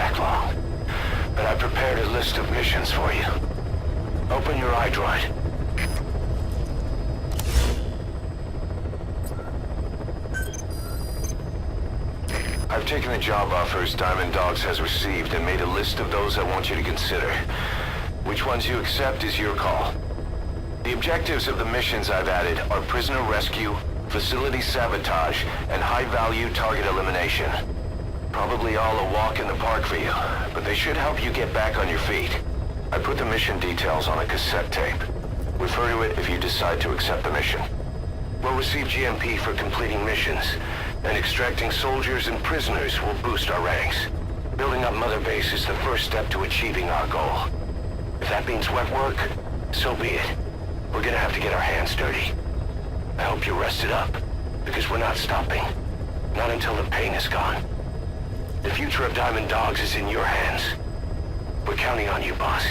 backlog. But I prepared a list of missions for you. Open your iDroid. I've taken the job offers Diamond Dogs has received and made a list of those I want you to consider. Which ones you accept is your call. The objectives of the missions I've added are prisoner rescue, facility sabotage, and high-value target elimination. Probably all a walk in the park for you, but they should help you get back on your feet. I put the mission details on a cassette tape. Refer to it if you decide to accept the mission. We'll receive GMP for completing missions, and extracting soldiers and prisoners will boost our ranks. Building up Mother Base is the first step to achieving our goal. If that means wet work, so be it. We're gonna have to get our hands dirty. I hope you're rested up, because we're not stopping. Not until the pain is gone. The future of Diamond Dogs is in your hands. We're counting on you, boss.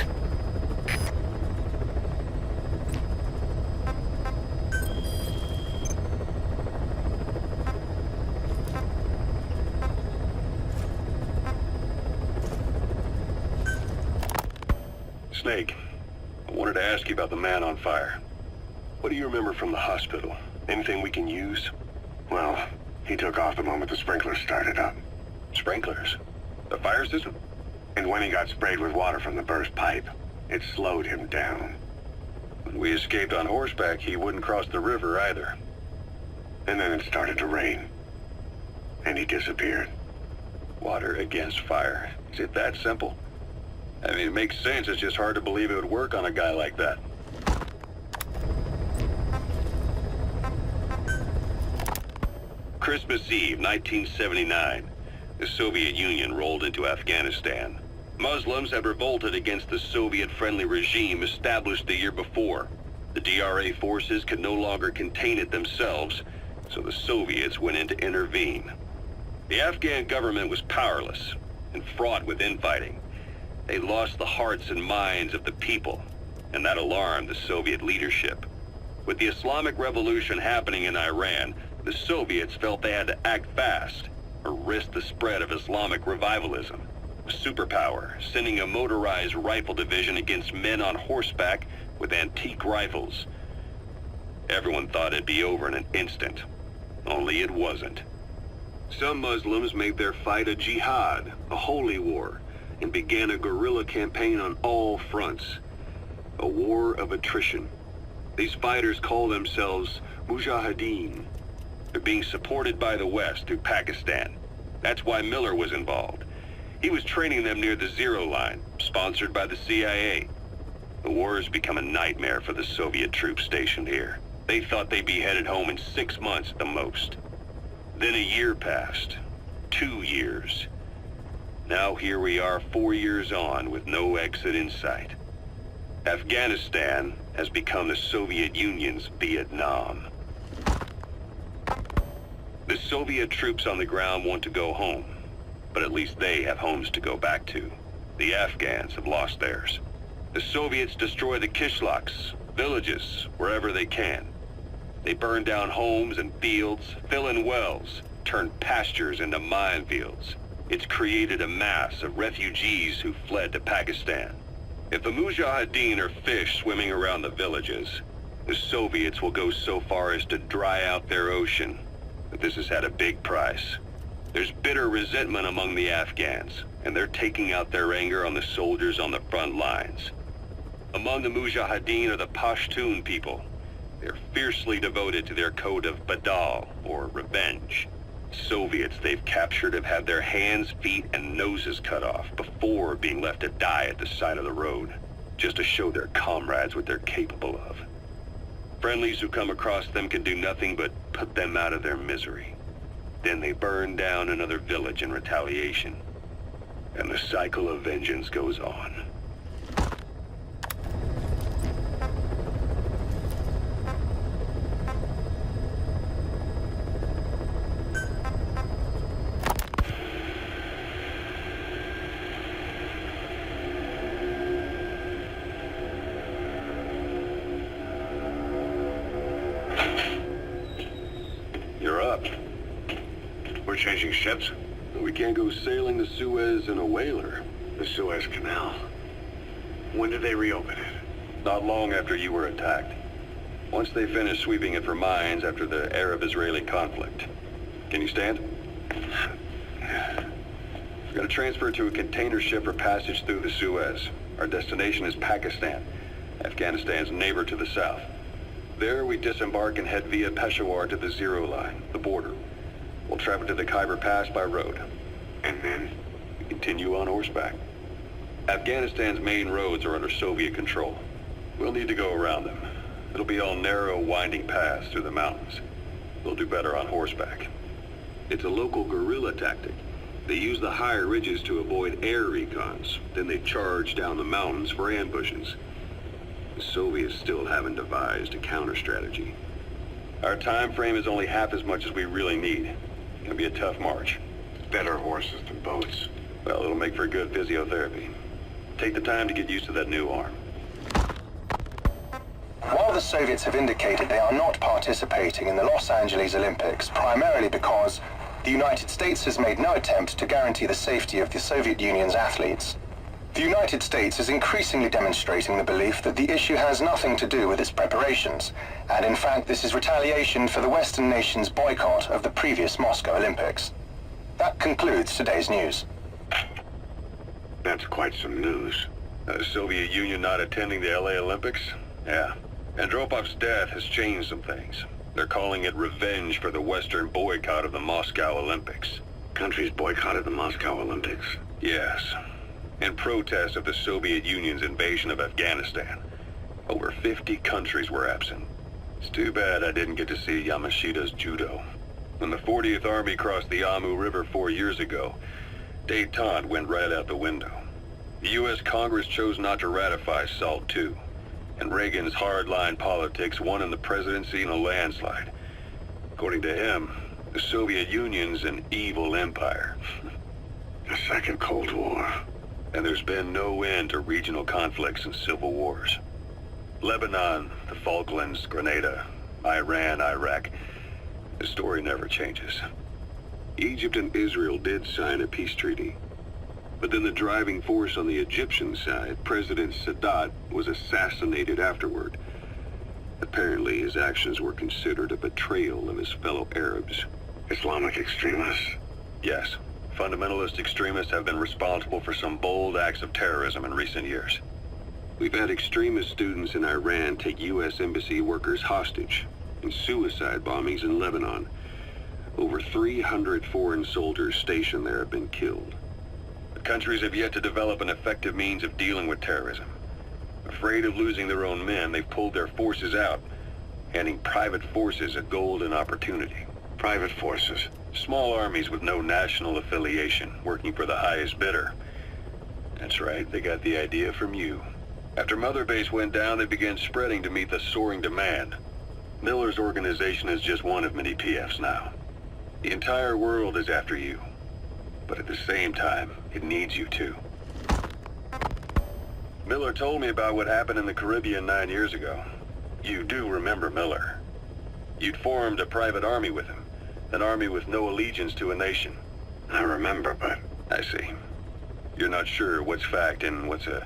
Snake, I wanted to ask you about the man on fire. What do you remember from the hospital? Anything we can use? Well, he took off the moment the sprinklers started up. Sprinklers? The fire system? And when he got sprayed with water from the burst pipe, it slowed him down. When we escaped on horseback, he wouldn't cross the river either. And then it started to rain. And he disappeared. Water against fire. Is it that simple? I mean, it makes sense. It's just hard to believe it would work on a guy like that. Christmas Eve, 1979. The Soviet Union rolled into Afghanistan. Muslims had revolted against the Soviet-friendly regime established the year before. The DRA forces could no longer contain it themselves, so the Soviets went in to intervene. The Afghan government was powerless and fraught with infighting. They lost the hearts and minds of the people, and that alarmed the Soviet leadership. With the Islamic Revolution happening in Iran, the Soviets felt they had to act fast or risk the spread of Islamic revivalism. A superpower, sending a motorized rifle division against men on horseback with antique rifles. Everyone thought it'd be over in an instant. Only it wasn't. Some Muslims made their fight a jihad, a holy war, and began a guerrilla campaign on all fronts. A war of attrition. These fighters call themselves Mujahideen. They're being supported by the West through Pakistan. That's why Miller was involved. He was training them near the Zero Line, sponsored by the CIA. The war has become a nightmare for the Soviet troops stationed here. They thought they'd be headed home in 6 months at the most. Then a year passed. 2 years. Now here we are 4 years on with no exit in sight. Afghanistan has become the Soviet Union's Vietnam. The Soviet troops on the ground want to go home, but at least they have homes to go back to. The Afghans have lost theirs. The Soviets destroy the kishlaks, villages, wherever they can. They burn down homes and fields, fill in wells, turn pastures into minefields. It's created a mass of refugees who fled to Pakistan. If the Mujahideen are fish swimming around the villages, the Soviets will go so far as to dry out their ocean. But this has had a big price. There's bitter resentment among the Afghans, and they're taking out their anger on the soldiers on the front lines. Among the Mujahideen are the Pashtun people. They're fiercely devoted to their code of Badal, or revenge. Soviets they've captured have had their hands, feet, and noses cut off before being left to die at the side of the road, just to show their comrades what they're capable of. Friendlies who come across them can do nothing but put them out of their misery. Then they burn down another village in retaliation. And the cycle of vengeance goes on. You're up. We're changing ships? We can't go sailing the Suez in a whaler. The Suez Canal. When did they reopen it? Not long after you were attacked. Once they finished sweeping it for mines after the Arab-Israeli conflict. Can you stand? We're going to transfer to a container ship for passage through the Suez. Our destination is Pakistan, Afghanistan's neighbor to the south. There, we disembark and head via Peshawar to the Zero Line, the border. We'll travel to the Khyber Pass by road. And then? We continue on horseback. Afghanistan's main roads are under Soviet control. We'll need to go around them. It'll be all narrow, winding paths through the mountains. We'll do better on horseback. It's a local guerrilla tactic. They use the higher ridges to avoid air recons. Then they charge down the mountains for ambushes. The Soviets still haven't devised a counter-strategy. Our time frame is only half as much as we really need. It'll be a tough march. Better horses than boats. Well, it'll make for good physiotherapy. Take the time to get used to that new arm. While the Soviets have indicated they are not participating in the Los Angeles Olympics, primarily because the United States has made no attempt to guarantee the safety of the Soviet Union's athletes, the United States is increasingly demonstrating the belief that the issue has nothing to do with its preparations, and in fact this is retaliation for the Western nations' boycott of the previous Moscow Olympics. That concludes today's news. That's quite some news. The Soviet Union not attending the LA Olympics? Yeah. Andropov's death has changed some things. They're calling it revenge for the Western boycott of the Moscow Olympics. Countries boycotted the Moscow Olympics. Yes. In protest of the Soviet Union's invasion of Afghanistan. Over 50 countries were absent. It's too bad I didn't get to see Yamashita's judo. When the 40th Army crossed the Amu River 4 years ago, détente went right out the window. The U.S. Congress chose not to ratify SALT II. And Reagan's hardline politics won in the presidency in a landslide. According to him, the Soviet Union's an evil empire. A second Cold War. And there's been no end to regional conflicts and civil wars. Lebanon, the Falklands, Grenada, Iran, Iraq. The story never changes. Egypt and Israel did sign a peace treaty. But then the driving force on the Egyptian side, President Sadat, was assassinated afterward. Apparently, his actions were considered a betrayal of his fellow Arabs. Islamic extremists? Yes. Fundamentalist extremists have been responsible for some bold acts of terrorism in recent years. We've had extremist students in Iran take U.S. embassy workers hostage, and suicide bombings in Lebanon. Over 300 foreign soldiers stationed there have been killed. Countries have yet to develop an effective means of dealing with terrorism. Afraid of losing their own men, they've pulled their forces out, handing private forces a golden opportunity. Private forces? Small armies with no national affiliation, working for the highest bidder. That's right, they got the idea from you. After Mother Base went down, they began spreading to meet the soaring demand. Miller's organization is just one of many PFs now. The entire world is after you. But at the same time, it needs you too. Miller told me about what happened in the Caribbean 9 years ago. You do remember Miller. You'd formed a private army with him. An army with no allegiance to a nation. I remember, but... I see. You're not sure what's fact and what's a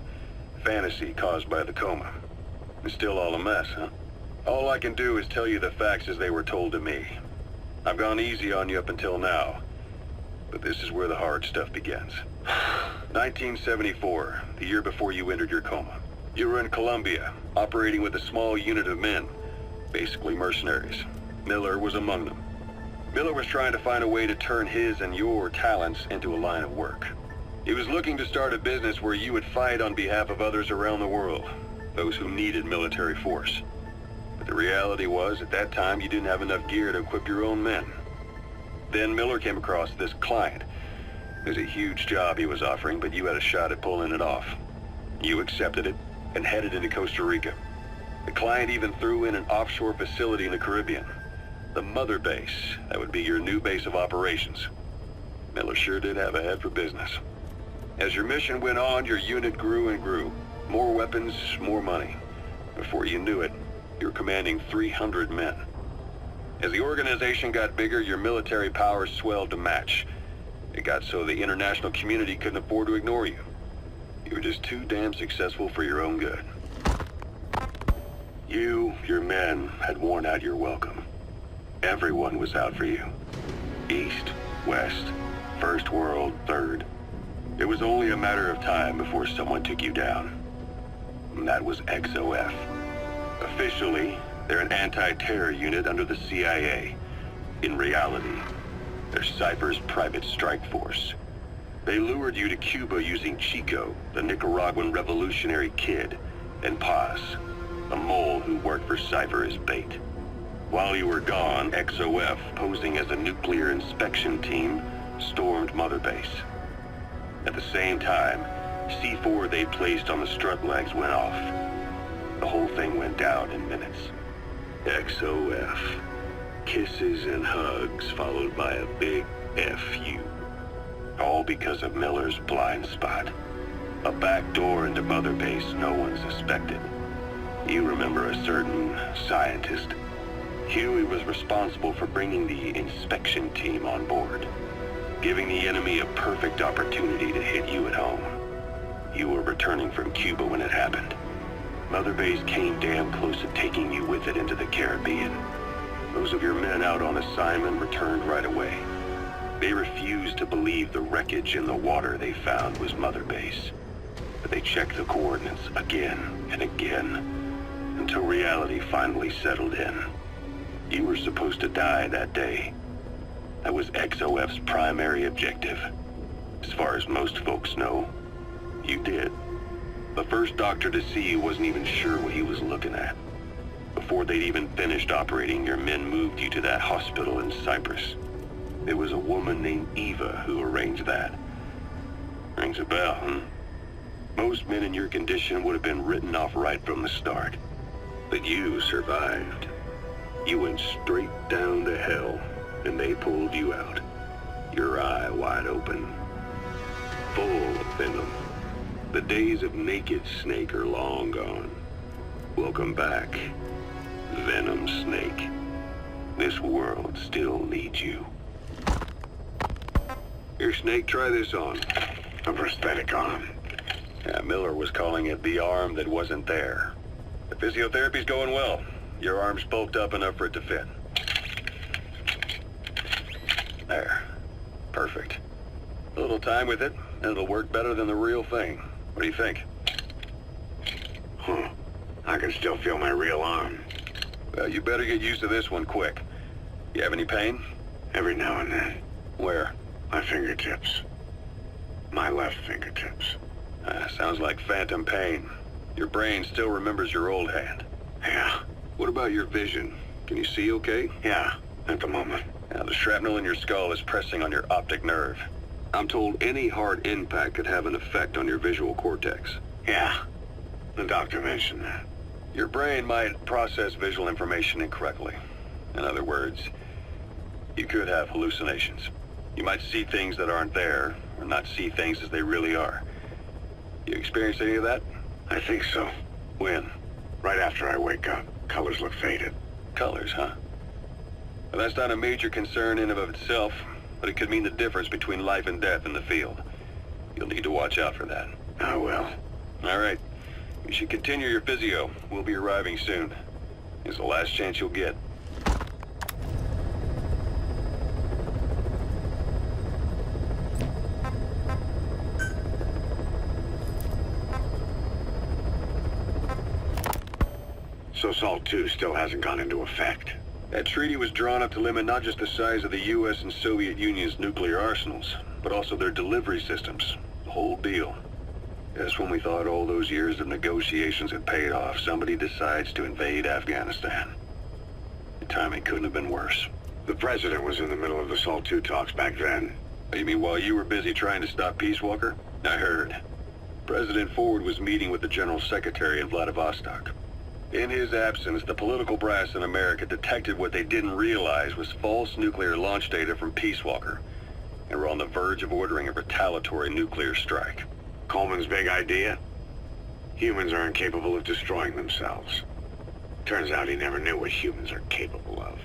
fantasy caused by the coma. It's still all a mess, huh? All I can do is tell you the facts as they were told to me. I've gone easy on you up until now. But this is where the hard stuff begins. 1974, the year before you entered your coma. You were in Colombia, operating with a small unit of men, basically mercenaries. Miller was among them. Miller was trying to find a way to turn his and your talents into a line of work. He was looking to start a business where you would fight on behalf of others around the world, those who needed military force. But the reality was, at that time, you didn't have enough gear to equip your own men. Then Miller came across this client. There's a huge job he was offering, but you had a shot at pulling it off. You accepted it and headed into Costa Rica. The client even threw in an offshore facility in the Caribbean. The Mother Base, that would be your new base of operations. Miller sure did have a head for business. As your mission went on, your unit grew and grew. More weapons, more money. Before you knew it, you were commanding 300 men. As the organization got bigger, your military powers swelled to match. It got so the international community couldn't afford to ignore you. You were just too damn successful for your own good. You, your men, had worn out your welcome. Everyone was out for you. East, West, First World, Third. It was only a matter of time before someone took you down. And that was XOF. Officially, they're an anti-terror unit under the CIA. In reality, they're Cypher's private strike force. They lured you to Cuba using Chico, the Nicaraguan revolutionary kid, and Paz, a mole who worked for Cypher as bait. While you were gone, XOF, posing as a nuclear inspection team, stormed Mother Base. At the same time, C4 they placed on the strut legs went off. The whole thing went down in minutes. XOF. Kisses and hugs followed by a big FU. All because of Miller's blind spot. A back door into Mother Base no one suspected. You remember a certain scientist. Huey was responsible for bringing the inspection team on board, giving the enemy a perfect opportunity to hit you at home. You were returning from Cuba when it happened. Mother Base came damn close to taking you with it into the Caribbean. Those of your men out on assignment returned right away. They refused to believe the wreckage in the water they found was Mother Base. But they checked the coordinates again and again, until reality finally settled in. You were supposed to die that day. That was XOF's primary objective. As far as most folks know, you did. The first doctor to see you wasn't even sure what he was looking at. Before they'd even finished operating, your men moved you to that hospital in Cyprus. It was a woman named Eva who arranged that. Rings a bell, huh? Most men in your condition would have been written off right from the start. But you survived. You went straight down to hell, and they pulled you out. Your eye wide open. Full of venom. The days of naked Snake are long gone. Welcome back, Venom Snake. This world still needs you. Here, Snake, try this on. A prosthetic arm. Yeah, Miller was calling it the arm that wasn't there. The physiotherapy's going well. Your arm's bulked up enough for it to fit. There. Perfect. A little time with it, and it'll work better than the real thing. What do you think? Huh. I can still feel my real arm. Well, you better get used to this one quick. You have any pain? Every now and then. Where? My fingertips. My left fingertips. Sounds like phantom pain. Your brain still remembers your old hand. Yeah. What about your vision? Can you see okay? Yeah, at the moment. Now, the shrapnel in your skull is pressing on your optic nerve. I'm told any hard impact could have an effect on your visual cortex. Yeah. The doctor mentioned that. Your brain might process visual information incorrectly. In other words, you could have hallucinations. You might see things that aren't there, or not see things as they really are. You experienced any of that? I think so. When? Right after I wake up. Colors look faded. Colors, huh? Well, that's not a major concern in and of itself, but it could mean the difference between life and death in the field. You'll need to watch out for that. I will. All right. You should continue your physio. We'll be arriving soon. It's the last chance you'll get. So SALT II still hasn't gone into effect. That treaty was drawn up to limit not just the size of the U.S. and Soviet Union's nuclear arsenals, but also their delivery systems. The whole deal. Just when we thought all those years of negotiations had paid off, somebody decides to invade Afghanistan. The timing couldn't have been worse. The president was in the middle of the SALT II talks back then. You mean while you were busy trying to stop Peace Walker? I heard. President Ford was meeting with the General Secretary in Vladivostok. In his absence, the political brass in America detected what they didn't realize was false nuclear launch data from Peace Walker, and were on the verge of ordering a retaliatory nuclear strike. Coleman's big idea? Humans are incapable of destroying themselves. Turns out he never knew what humans are capable of.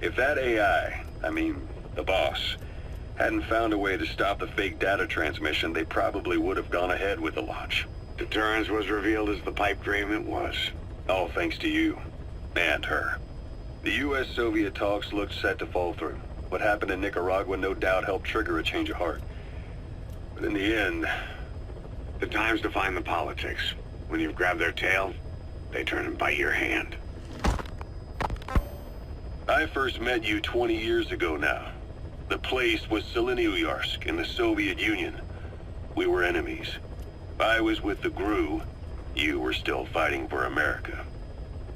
If that AI, I mean, the boss, Hadn't found a way to stop the fake data transmission, they probably would have gone ahead with the launch. Deterrence was revealed as the pipe dream it was. All thanks to you. And her. The U.S.-Soviet talks looked set to fall through. What happened in Nicaragua no doubt helped trigger a change of heart. But in the end... The time's define the politics. When you've grabbed their tail, they turn and bite your hand. I first met you 20 years ago now. The place was Selenouyarsk in the Soviet Union. We were enemies. I was with the GRU. You were still fighting for America.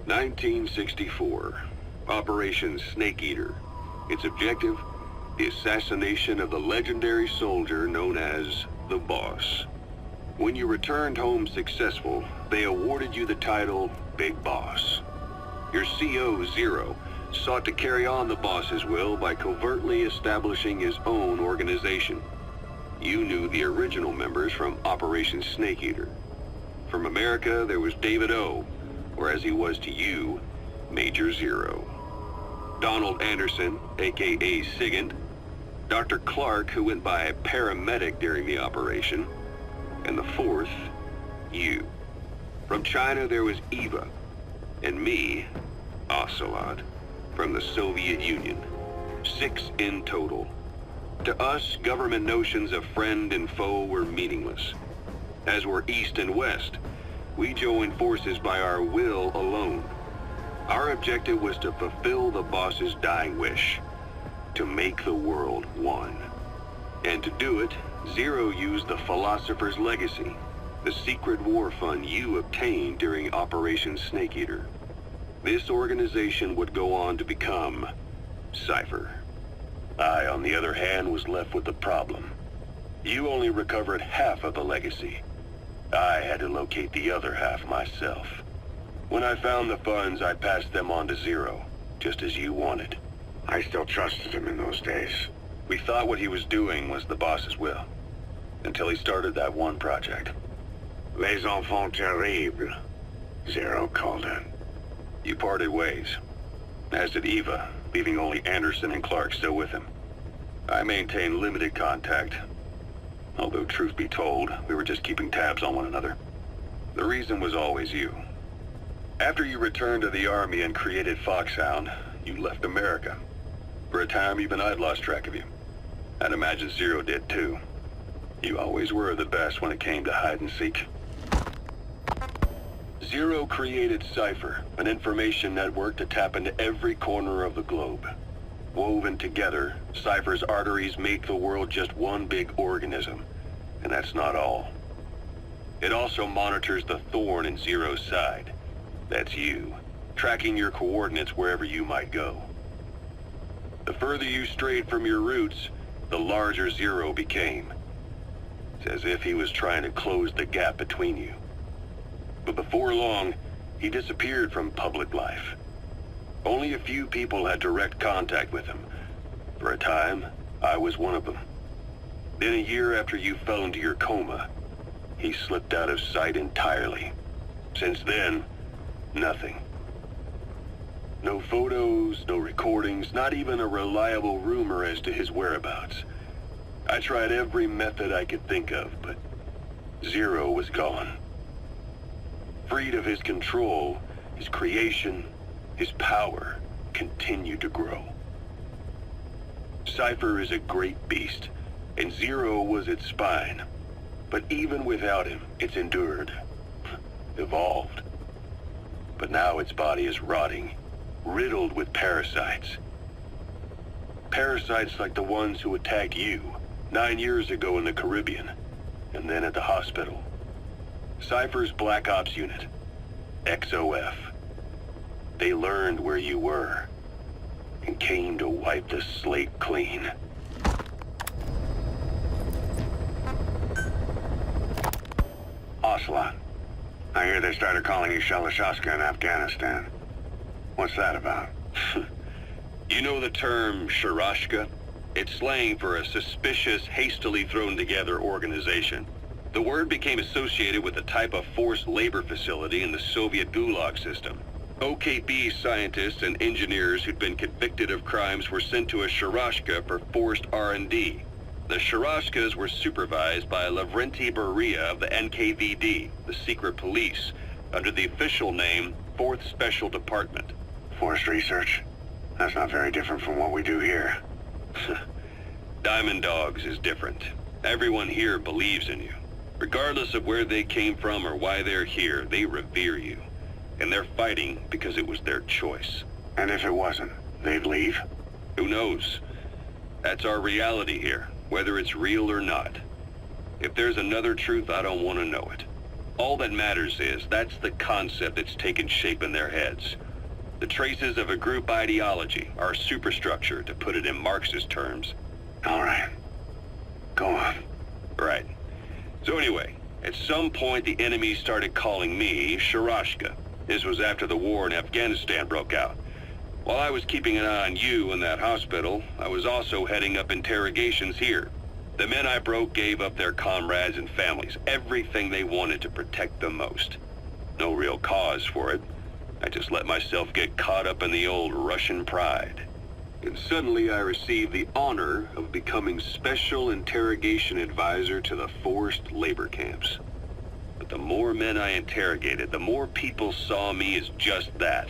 1964. Operation Snake Eater. Its objective? The assassination of the legendary soldier known as the Boss. When you returned home successful, they awarded you the title Big Boss. Your CO, Zero, sought to carry on the boss's will by covertly establishing his own organization. You knew the original members from Operation Snake Eater. From America, there was David O, or as he was to you, Major Zero. Donald Anderson, aka Sigint, Dr. Clark, who went by paramedic during the operation, and the fourth, you. From China, there was Eva, and me, Ocelot, from the Soviet Union. 6 in total. To us, government notions of friend and foe were meaningless. As were East and West, we joined forces by our will alone. Our objective was to fulfill the boss's dying wish, to make the world one. And to do it, Zero used the Philosopher's Legacy, the secret war fund you obtained during Operation Snake Eater. This organization would go on to become Cypher. I, on the other hand, was left with the problem. You only recovered half of the legacy. I had to locate the other half myself. When I found the funds, I passed them on to Zero, just as you wanted. I still trusted him in those days. We thought what he was doing was the boss's will, until he started that one project. Les enfants terribles, Zero called it. You parted ways, as did Eva, leaving only Anderson and Clark still with him. I maintained limited contact, although truth be told, we were just keeping tabs on one another. The reason was always you. After you returned to the Army and created Foxhound, you left America. For a time, even I'd lost track of you. I'd imagine Zero did too. You always were the best when it came to hide and seek. Zero created Cypher, an information network to tap into every corner of the globe. Woven together, Cypher's arteries make the world just one big organism, and that's not all. It also monitors the thorn in Zero's side. That's you, tracking your coordinates wherever you might go. The further you strayed from your roots, the larger Zero became. It's as if he was trying to close the gap between you. But before long, he disappeared from public life. Only a few people had direct contact with him. For a time, I was one of them. Then a year after you fell into your coma, he slipped out of sight entirely. Since then, nothing. No photos, no recordings, not even a reliable rumor as to his whereabouts. I tried every method I could think of, but Zero was gone. Freed of his control, his creation, his power continued to grow. Cypher is a great beast, and Zero was its spine. But even without him, it's endured, evolved. But now its body is rotting, riddled with parasites. Parasites like the ones who attacked you 9 years ago in the Caribbean, and then at the hospital. Cypher's Black Ops Unit, XOF. They learned where you were, and came to wipe the slate clean. Ocelot, I hear they started calling you Shalashaska in Afghanistan. What's that about? You know the term Sharashka? It's slang for a suspicious, hastily thrown together organization. The word became associated with a type of forced labor facility in the Soviet Gulag system. OKB scientists and engineers who'd been convicted of crimes were sent to a Sharashka for forced R&D, The Sharashkas were supervised by Lavrenti Beria of the NKVD, the secret police, under the official name 4th Special Department. Forced research? That's not very different from what we do here. Diamond Dogs is different. Everyone here believes in you. Regardless of where they came from or why they're here, they revere you. And they're fighting because it was their choice. And if it wasn't, they'd leave? Who knows? That's our reality here, whether it's real or not. If there's another truth, I don't want to know it. All that matters is that's the concept that's taken shape in their heads. The traces of a group ideology, our superstructure, to put it in Marxist terms. All right. Go on. Right. So anyway, at some point the enemy started calling me Sharashka. This was after the war in Afghanistan broke out. While I was keeping an eye on you in that hospital, I was also heading up interrogations here. The men I broke gave up their comrades and families, everything they wanted to protect them most. No real cause for it. I just let myself get caught up in the old Russian pride. And suddenly I received the honor of becoming Special Interrogation Advisor to the forced labor camps. But the more men I interrogated, the more people saw me as just that,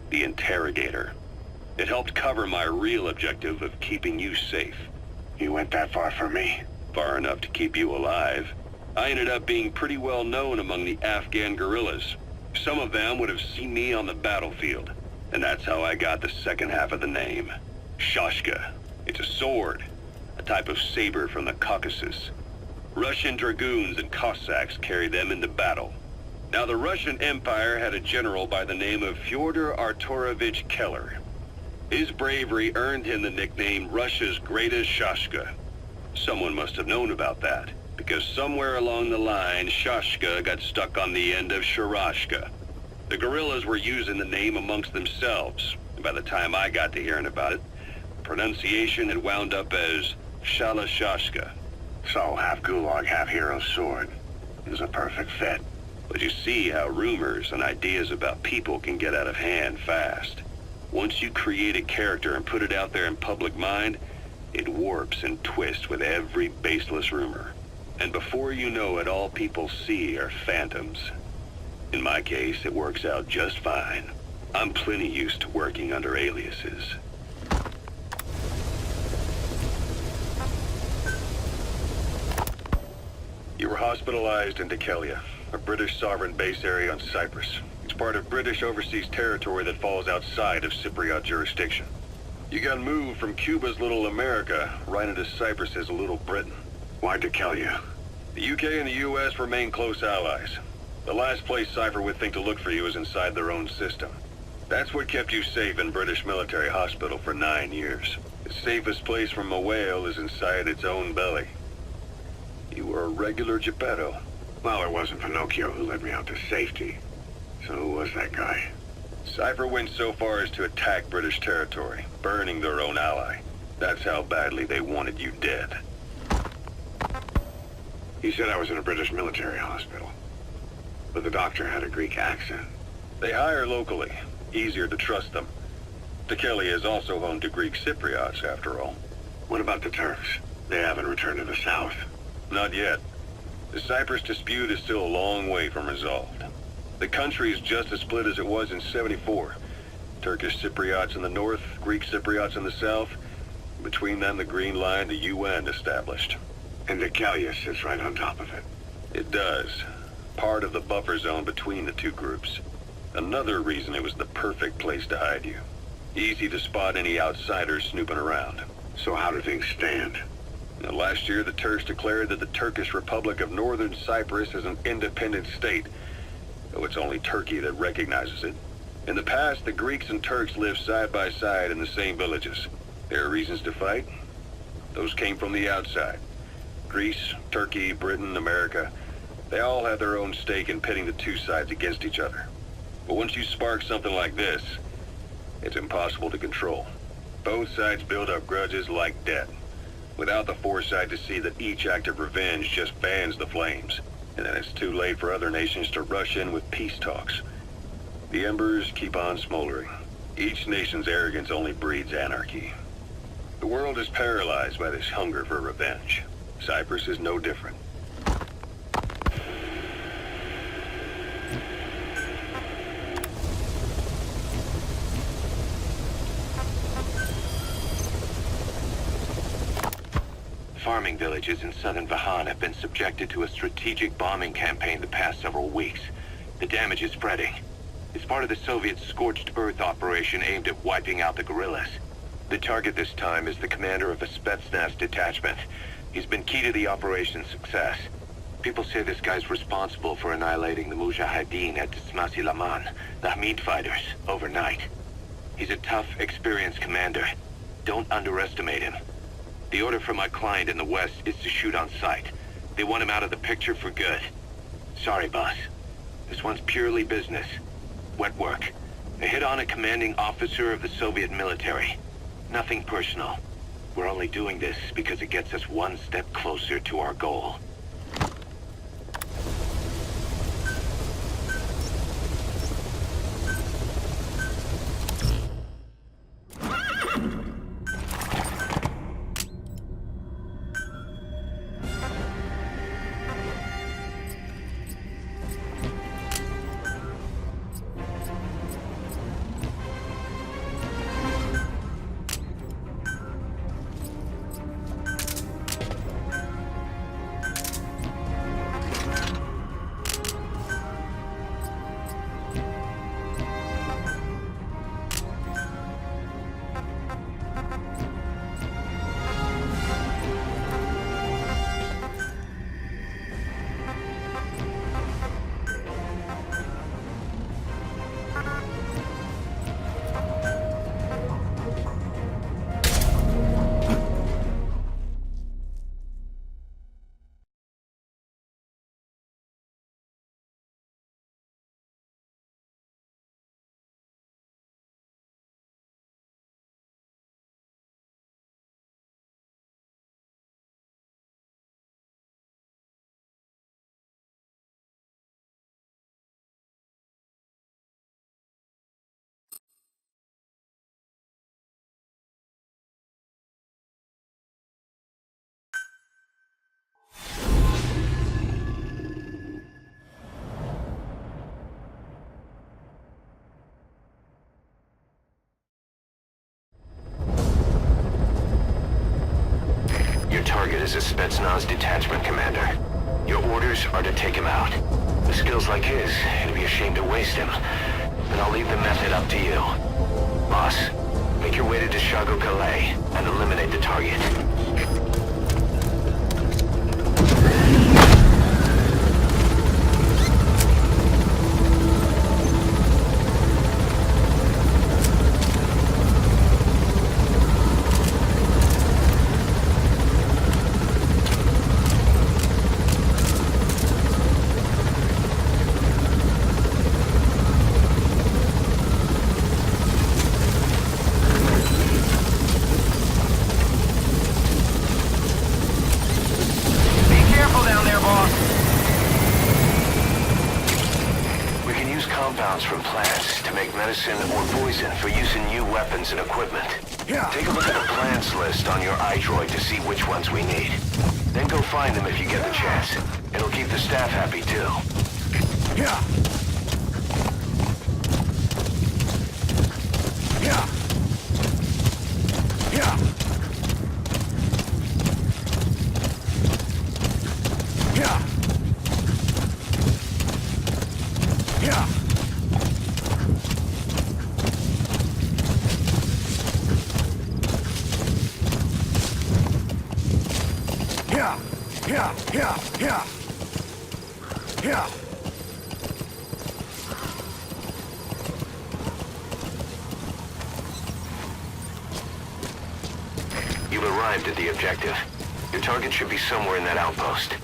the interrogator. It helped cover my real objective of keeping you safe. You went that far for me? Far enough to keep you alive. I ended up being pretty well known among the Afghan guerrillas. Some of them would have seen me on the battlefield. And that's how I got the second half of the name. Shashka. It's a sword. A type of saber from the Caucasus. Russian dragoons and Cossacks carried them into battle. Now the Russian Empire had a general by the name of Fyodor Arturovich Keller. His bravery earned him the nickname Russia's greatest Shashka. Someone must have known about that, because somewhere along the line, Shashka got stuck on the end of Sharashka. The guerrillas were using the name amongst themselves, and by the time I got to hearing about it, pronunciation had wound up as Shalashashka. So, half gulag, half hero sword. Is a perfect fit. But you see how rumors and ideas about people can get out of hand fast. Once you create a character and put it out there in public mind, it warps and twists with every baseless rumor. And before you know it, all people see are phantoms. In my case, it works out just fine. I'm plenty used to working under aliases. You were hospitalized in Dikelia, a British sovereign base area on Cyprus. It's part of British overseas territory that falls outside of Cypriot jurisdiction. You got moved from Cuba's Little America right into Cyprus's Little Britain. Why Dikelia? The UK and the US remain close allies. The last place Cypher would think to look for you is inside their own system. That's what kept you safe in British military hospital for 9 years. The safest place from a whale is inside its own belly. You were a regular Geppetto. Well, it wasn't Pinocchio who led me out to safety. So who was that guy? Cypher went so far as to attack British territory, burning their own ally. That's how badly they wanted you dead. He said I was in a British military hospital. But the doctor had a Greek accent. They hire locally. Easier to trust them. Dikelia is also home to Greek Cypriots, after all. What about the Turks? They haven't returned to the south. Not yet. The Cyprus dispute is still a long way from resolved. The country is just as split as it was in '74. Turkish Cypriots in the north, Greek Cypriots in the south. Between them, the Green Line, the UN established. And Dikelia sits right on top of it. It does. Part of the buffer zone between the two groups. Another reason it was the perfect place to hide you. Easy to spot any outsiders snooping around. So how do things stand? Now, last year, the Turks declared that the Turkish Republic of Northern Cyprus is an independent state, though it's only Turkey that recognizes it. In the past, the Greeks and Turks lived side by side in the same villages. There are reasons to fight. Those came from the outside. Greece, Turkey, Britain, America, they all have their own stake in pitting the two sides against each other. But once you spark something like this, it's impossible to control. Both sides build up grudges like debt, without the foresight to see that each act of revenge just fans the flames. And then it's too late for other nations to rush in with peace talks. The embers keep on smoldering. Each nation's arrogance only breeds anarchy. The world is paralyzed by this hunger for revenge. Cyprus is no different. Farming villages in southern Vahan have been subjected to a strategic bombing campaign the past several weeks. The damage is spreading. It's part of the Soviet Scorched Earth operation aimed at wiping out the guerrillas. The target this time is the commander of a Spestnaz detachment. He's been key to the operation's success. People say this guy's responsible for annihilating the Mujahideen at Tismasi Laman, the Hamid fighters, overnight. He's a tough, experienced commander. Don't underestimate him. The order from my client in the west is to shoot on sight. They want him out of the picture for good. Sorry, boss. This one's purely business. Wet work. A hit on a commanding officer of the Soviet military. Nothing personal. We're only doing this because it gets us one step closer to our goal. Your target is a Spetsnaz detachment commander. Your orders are to take him out. With skills like his, it'd be a shame to waste him. But I'll leave the method up to you. Boss, make your way to Shago Calais and eliminate the target. From plants to make medicine or poison for use in new weapons and equipment. Take a look at the plants list on your iDroid to see which ones we need. Then go find them if you get the chance. It'll keep the staff happy too. You've arrived at the objective. Your target should be somewhere in that outpost.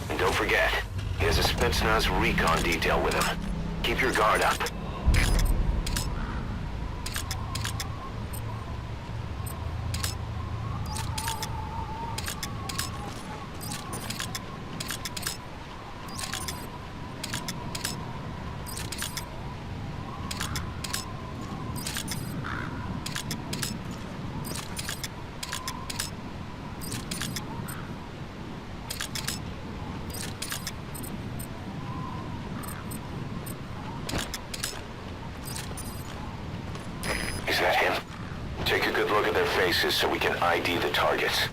And don't forget, he has a Spetsnaz recon detail with him. Keep your guard up. bases so we can ID the targets.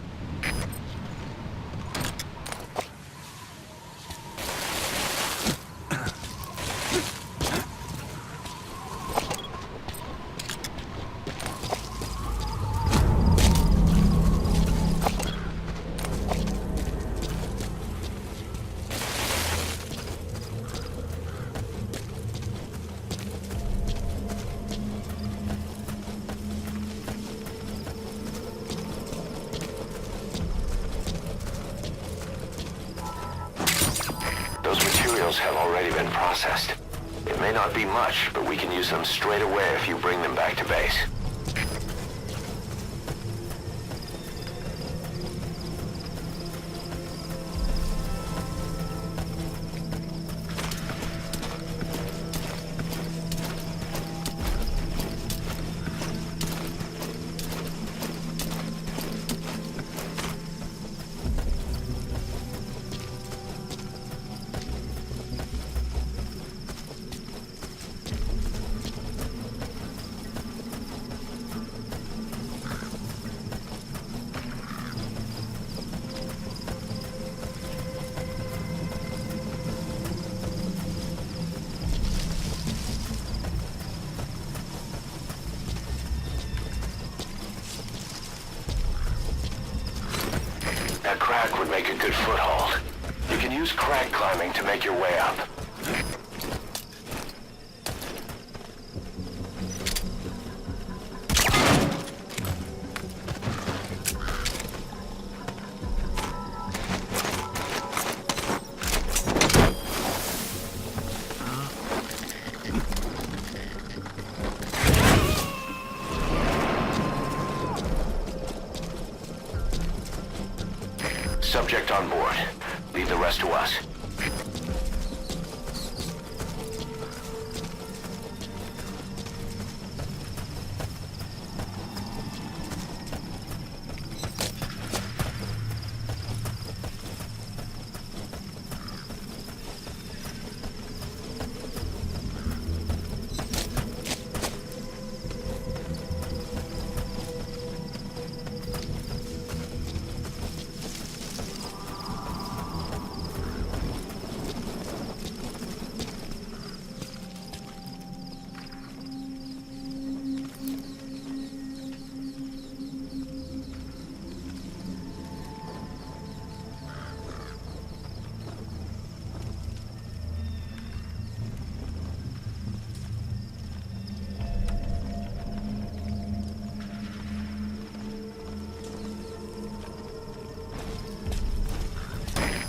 Those materials have already been processed. It may not be much, but we can use them straight away if you bring them back to base. That crack would make a good foothold. You can use crag climbing to make your way up. Subject on board. Leave the rest to us.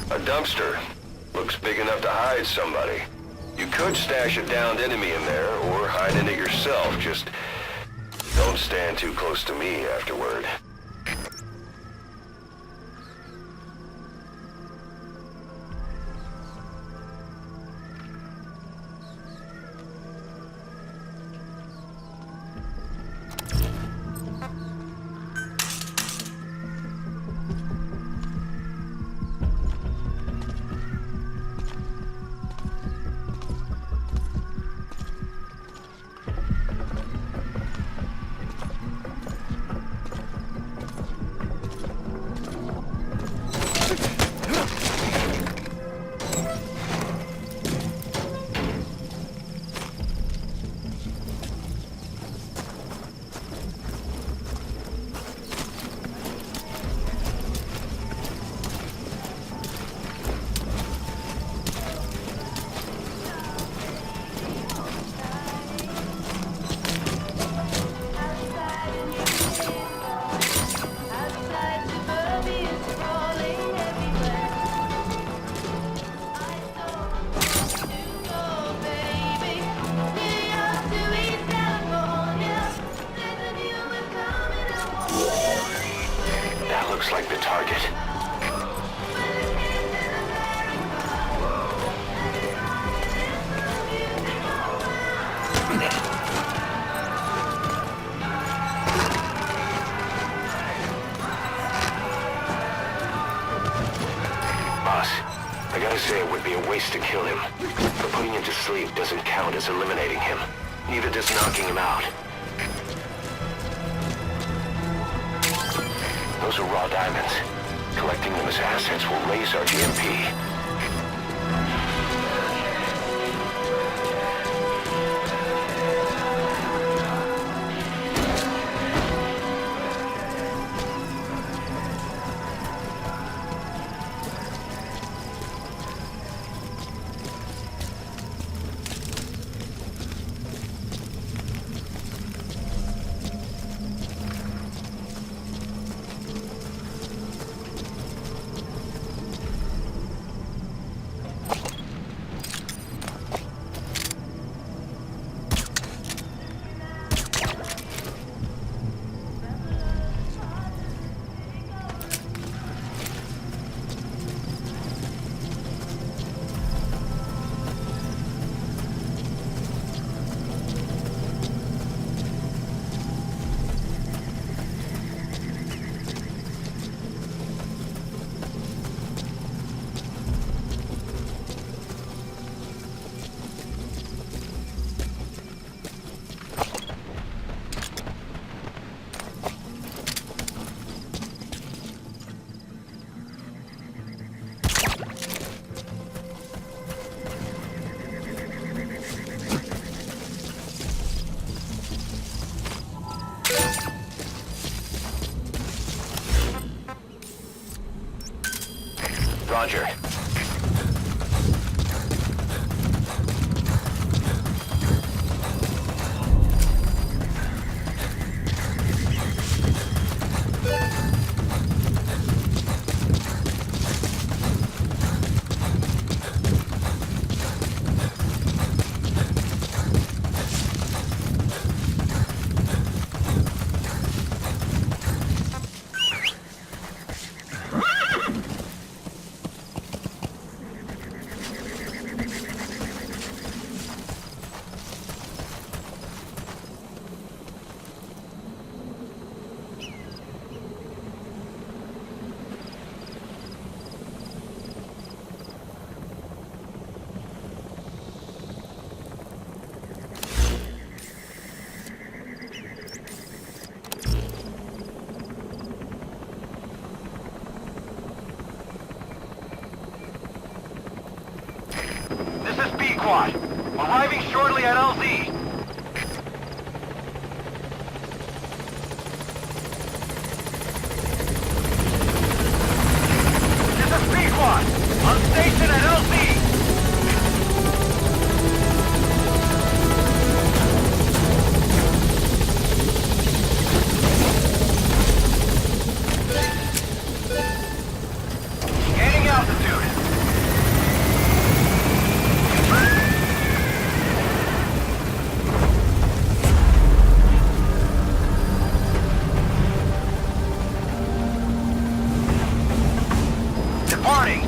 A dumpster. Looks big enough to hide somebody. You could stash a downed enemy in there, or hide in it yourself. Just don't stand too close to me afterward. Looks like the target. Boss, I gotta say it would be a waste to kill him. But putting him to sleep doesn't count as eliminating him. Neither does knocking him out. Those are raw diamonds. Collecting them as assets will raise our GMP. Roger. This is B-Quad. Arriving shortly at LZ. This is B-Quad. On station at LZ. Gaining altitude. Departing!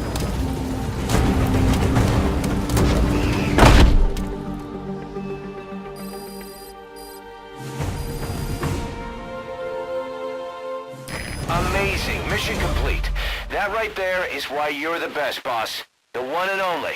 Amazing. Mission complete. That right there is why you're the best, boss. The one and only.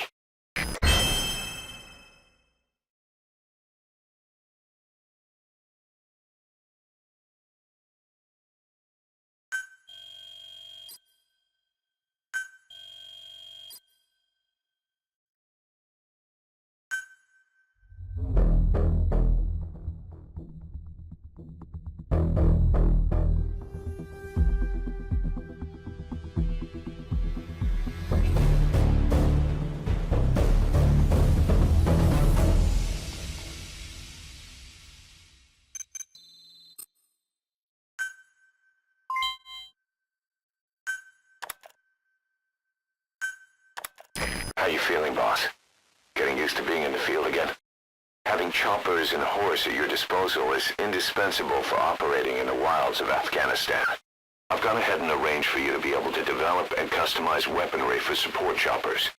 How you feeling, boss? Getting used to being in the field again? Having choppers and horse at your disposal is indispensable for operating in the wilds of Afghanistan. I've gone ahead and arranged for you to be able to develop and customize weaponry for support choppers.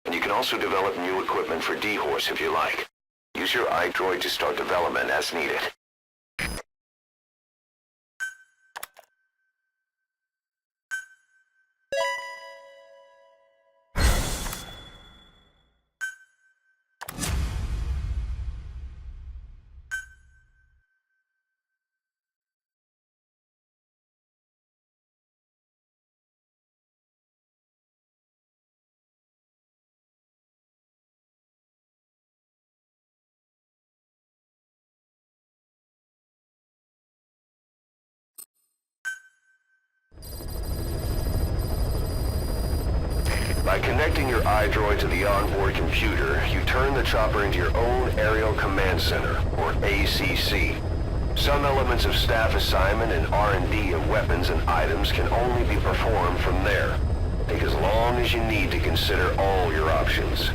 And you can also develop new equipment for D-Horse if you like. Use your iDroid to start development as needed. connecting your iDroid to the onboard computer, you turn the chopper into your own Aerial Command Center, or ACC. Some elements of staff assignment and R&D of weapons and items can only be performed from there. Take as long as you need to consider all your options.